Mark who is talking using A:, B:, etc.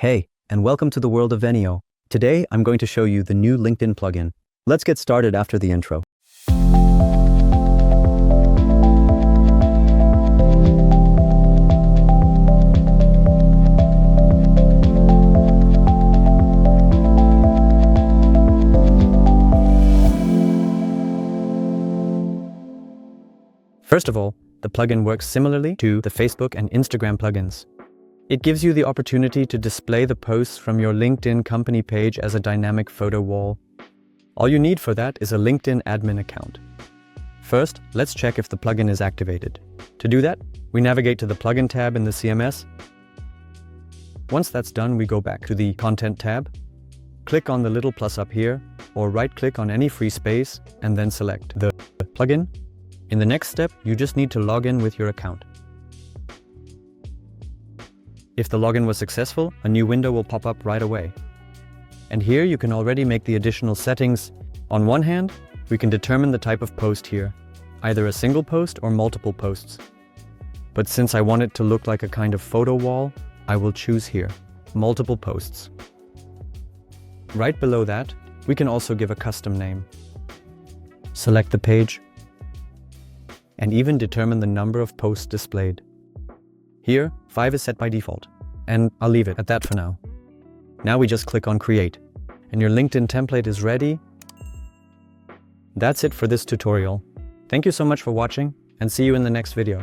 A: Hey, and welcome to the world of viewneo. Today, I'm going to show you the new LinkedIn plugin. Let's get started after the intro. First of all, the plugin works similarly to the Facebook and Instagram plugins. It gives you the opportunity to display the posts from your LinkedIn company page as a dynamic photo wall. All you need for that is a LinkedIn admin account. First, let's check if the plugin is activated. To do that, we navigate to the Plugin tab in the CMS. Once that's done, we go back to the Content tab, click on the little plus up here, or right-click on any free space, and then select the plugin. In the next step, you just need to log in with your account. If the login was successful, a new window will pop up right away. And here you can already make the additional settings. On one hand, we can determine the type of post here, either a single post or multiple posts. But since I want it to look like a kind of photo wall, I will choose here, multiple posts. Right below that, we can also give a custom name. Select the page, and even determine the number of posts displayed. Here, 5 is set by default, and I'll leave it at that for now. Now we just click on Create, and your LinkedIn template is ready. That's it for this tutorial. Thank you so much for watching, and see you in the next video.